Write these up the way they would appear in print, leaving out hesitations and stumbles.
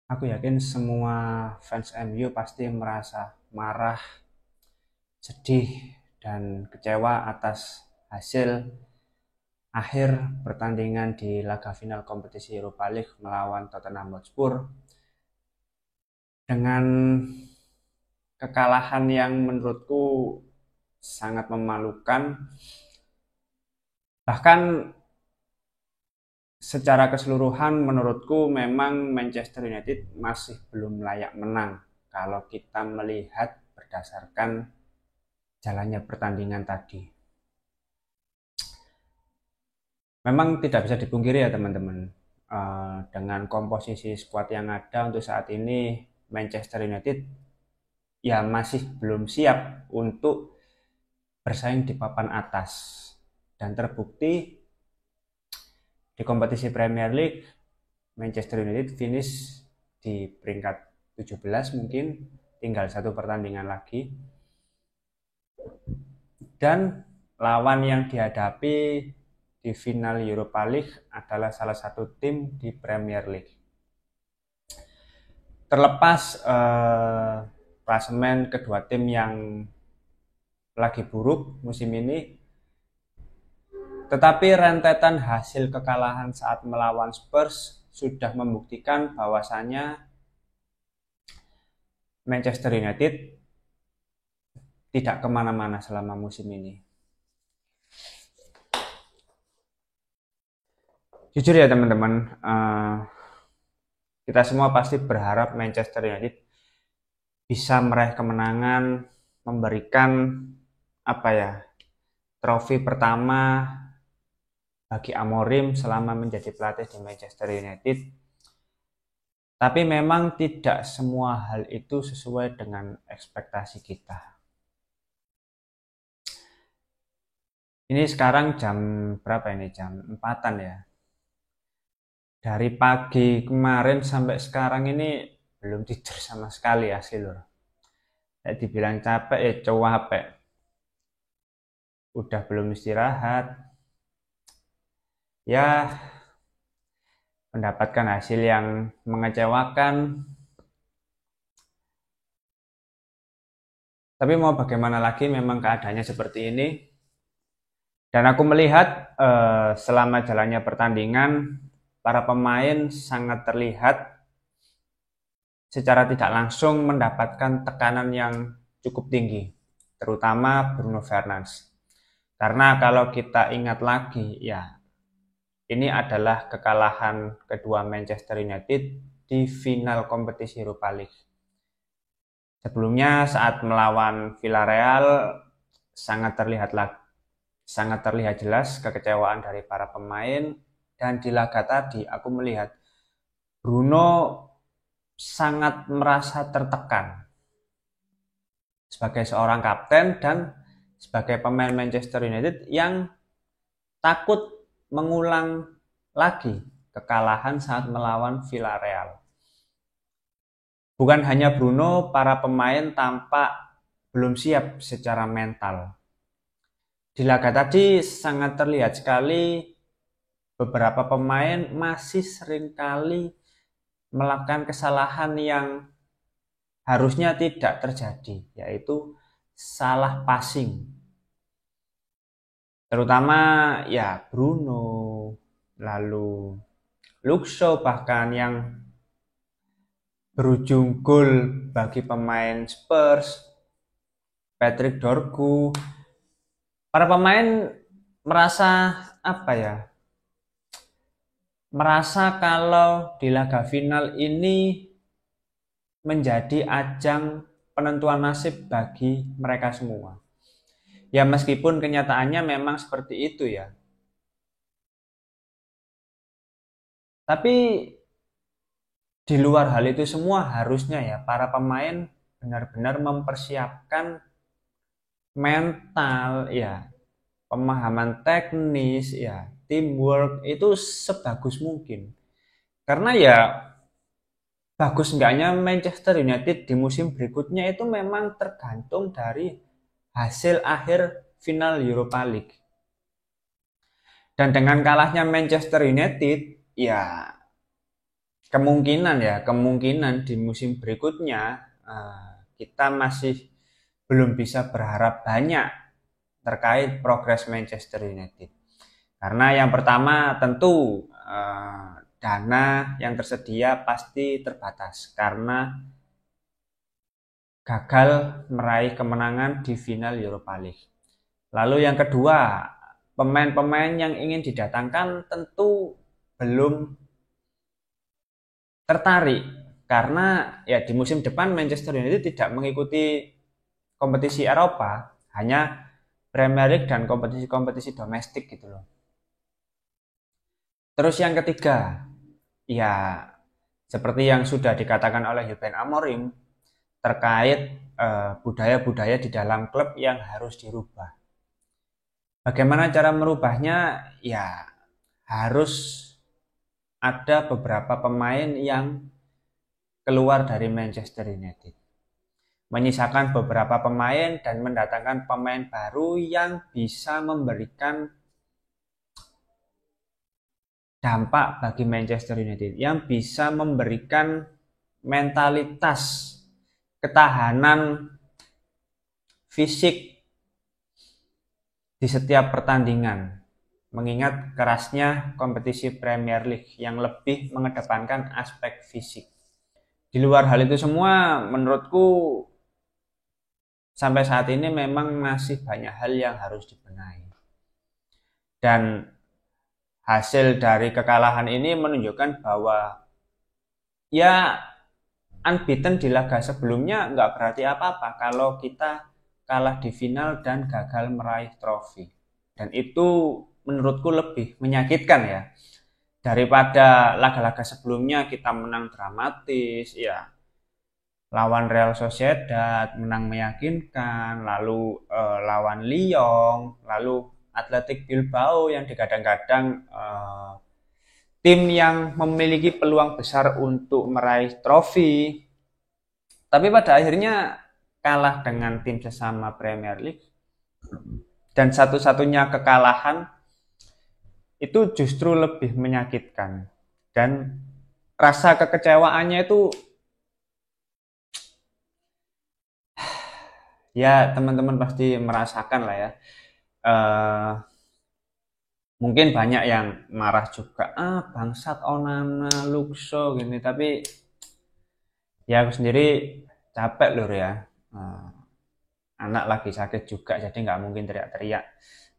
Aku yakin semua fans MU pasti merasa marah, sedih, dan kecewa atas hasil akhir pertandingan di laga final kompetisi Europa League melawan Tottenham Hotspur dengan kekalahan yang menurutku sangat memalukan. Bahkan secara keseluruhan menurutku memang Manchester United masih belum layak menang kalau kita melihat berdasarkan jalannya pertandingan tadi. Memang tidak bisa dipungkiri ya teman-teman, dengan komposisi skuad yang ada untuk saat ini Manchester United ya masih belum siap untuk bersaing di papan atas. Dan terbukti di kompetisi Premier League Manchester United finish di peringkat 17 mungkin, tinggal satu pertandingan lagi. Dan lawan yang dihadapi di final Europa League adalah salah satu tim di Premier League. Terlepas klasemen kedua tim yang lagi buruk musim ini, tetapi rentetan hasil kekalahan saat melawan Spurs sudah membuktikan bahwasannya Manchester United tidak kemana-mana selama musim ini. Jujur ya teman-teman, kita semua pasti berharap Manchester United bisa meraih kemenangan, memberikan apa ya, trofi pertama bagi Amorim selama menjadi pelatih di Manchester United. Tapi memang tidak semua hal itu sesuai dengan ekspektasi kita. Ini sekarang jam berapa ini? Jam 4-an ya. Dari pagi kemarin sampai sekarang ini belum tidur sama sekali asli lur. Dibilang capek ya capek. Udah belum istirahat. Ya mendapatkan hasil yang mengecewakan. Tapi mau bagaimana lagi, memang keadaannya seperti ini. Dan aku melihat selama jalannya pertandingan, para pemain sangat terlihat secara tidak langsung mendapatkan tekanan yang cukup tinggi, terutama Bruno Fernandes. Karena kalau kita ingat lagi, ya ini adalah kekalahan kedua Manchester United di final kompetisi Europa League. Sebelumnya saat melawan Villarreal sangat terlihat jelas kekecewaan dari para pemain, dan di laga tadi aku melihat Bruno sangat merasa tertekan sebagai seorang kapten dan sebagai pemain Manchester United yang takut mengulang lagi kekalahan saat melawan Villarreal. Bukan hanya Bruno, para pemain tampak belum siap secara mental. Di laga tadi sangat terlihat sekali beberapa pemain masih seringkali melakukan kesalahan yang harusnya tidak terjadi, yaitu salah passing. Terutama ya Bruno, lalu Luke Shaw bahkan yang berujung gol bagi pemain Spurs, Patrick Dorgu. Para pemain merasa apa ya? Merasa kalau di laga final ini menjadi ajang penentuan nasib bagi mereka semua. Ya meskipun kenyataannya memang seperti itu ya. Tapi di luar hal itu semua harusnya ya para pemain benar-benar mempersiapkan mental ya, pemahaman teknis ya, teamwork itu sebagus mungkin. Karena ya bagus enggaknya Manchester United di musim berikutnya itu memang tergantung dari hasil akhir final Europa League. Dan dengan kalahnya Manchester United, ya kemungkinan di musim berikutnya kita masih belum bisa berharap banyak terkait progres Manchester United. Karena yang pertama tentu dana yang tersedia pasti terbatas karena gagal meraih kemenangan di final Europa League. Lalu yang kedua, pemain-pemain yang ingin didatangkan tentu belum tertarik karena ya di musim depan Manchester United tidak mengikuti kompetisi Eropa, hanya Premier League dan kompetisi-kompetisi domestik gitu loh. Terus yang ketiga, ya seperti yang sudah dikatakan oleh Ruben Amorim terkait budaya-budaya di dalam klub yang harus dirubah. Bagaimana cara merubahnya? Ya harus ada beberapa pemain yang keluar dari Manchester United. Menyisakan beberapa pemain dan mendatangkan pemain baru yang bisa memberikan dampak bagi Manchester United, yang bisa memberikan mentalitas ketahanan fisik di setiap pertandingan, mengingat kerasnya kompetisi Premier League yang lebih mengedepankan aspek fisik. Di luar hal itu semua, menurutku sampai saat ini memang masih banyak hal yang harus dibenahi. Dan hasil dari kekalahan ini menunjukkan bahwa ya unbeaten di laga sebelumnya nggak berarti apa-apa kalau kita kalah di final dan gagal meraih trofi. Dan itu menurutku lebih menyakitkan ya. Daripada laga-laga sebelumnya kita menang dramatis, ya lawan Real Sociedad menang meyakinkan, lalu lawan Lyon, lalu Athletic Bilbao yang digadang-gadang tim yang memiliki peluang besar untuk meraih trofi, tapi pada akhirnya kalah dengan tim sesama Premier League. Dan satu-satunya kekalahan itu justru lebih menyakitkan. Dan rasa kekecewaannya itu ya teman-teman pasti merasakan lah ya. Mungkin banyak yang marah juga, bangsat Onana, Luxo gini, tapi ya aku sendiri capek lur ya. Anak lagi sakit juga, jadi nggak mungkin teriak-teriak.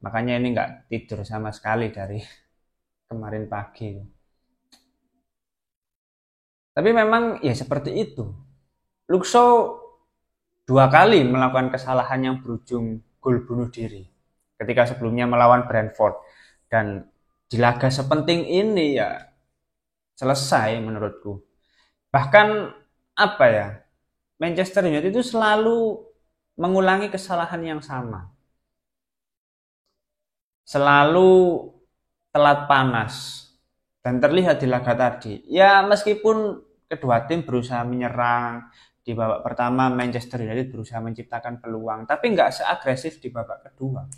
Makanya ini nggak tidur sama sekali dari kemarin pagi. Tapi memang ya seperti itu. Luxo 2 kali melakukan kesalahan yang berujung gol bunuh diri. Ketika sebelumnya melawan Brentford. Dan di laga sepenting ini ya selesai menurutku. Bahkan apa ya, Manchester United itu selalu mengulangi kesalahan yang sama. Selalu telat panas. Dan terlihat di laga tadi. Ya meskipun kedua tim berusaha menyerang, di babak pertama Manchester United berusaha menciptakan peluang, tapi nggak seagresif di babak kedua.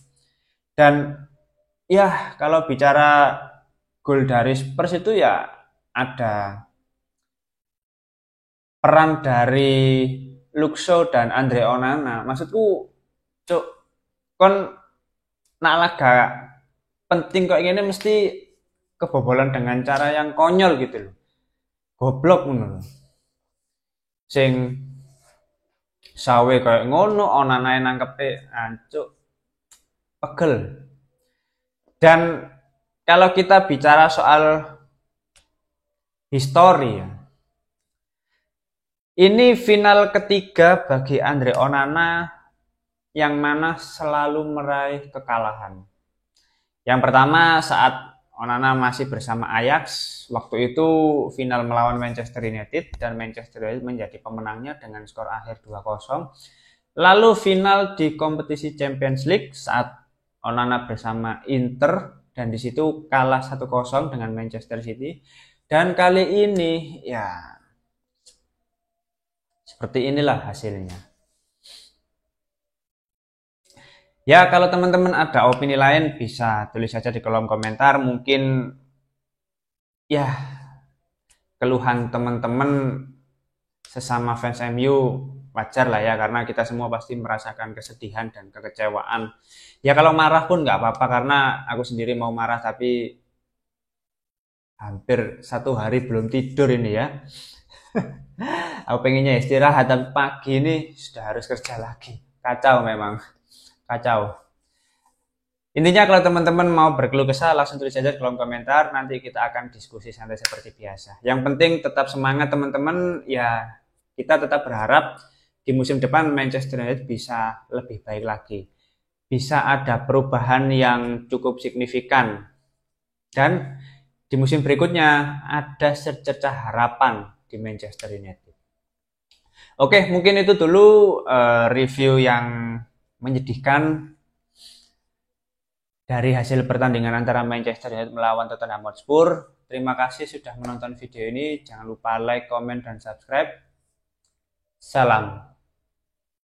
Dan ya kalau bicara gol dari Spurs itu ya ada peran dari Luxo dan Andre Onana. Maksudku, cuk, kon nak laga penting kok ini mesti kebobolan dengan cara yang konyol gitu loh. Goblok ngono. Sing sawe kayak ngono, Onana nangkepe ancuk pegel. Dan kalau kita bicara soal histori ya, ini final ketiga bagi Andre Onana yang mana selalu meraih kekalahan. Yang pertama saat Onana masih bersama Ajax, waktu itu final melawan Manchester United dan Manchester United menjadi pemenangnya dengan skor akhir 2-0. Lalu final di kompetisi Champions League saat Onana bersama Inter dan di situ kalah 1-0 dengan Manchester City. Dan kali ini ya seperti inilah hasilnya. Ya kalau teman-teman ada opini lain bisa tulis saja di kolom komentar. Mungkin ya keluhan teman-teman sesama fans MU, wajar lah ya, karena kita semua pasti merasakan kesedihan dan kekecewaan. Ya kalau marah pun nggak apa-apa, karena aku sendiri mau marah tapi hampir 1 hari belum tidur ini ya. Aku pengennya istirahat, tapi pagi ini sudah harus kerja lagi. Kacau memang, kacau. Intinya kalau teman-teman mau berkeluh kesah langsung tulis aja di kolom komentar, nanti kita akan diskusi santai seperti biasa. Yang penting tetap semangat teman-teman, ya kita tetap berharap di musim depan Manchester United bisa lebih baik lagi. Bisa ada perubahan yang cukup signifikan. Dan di musim berikutnya ada secercah harapan di Manchester United. Oke, mungkin itu dulu review yang menyedihkan dari hasil pertandingan antara Manchester United melawan Tottenham Hotspur. Terima kasih sudah menonton video ini. Jangan lupa like, komen, dan subscribe. Salam.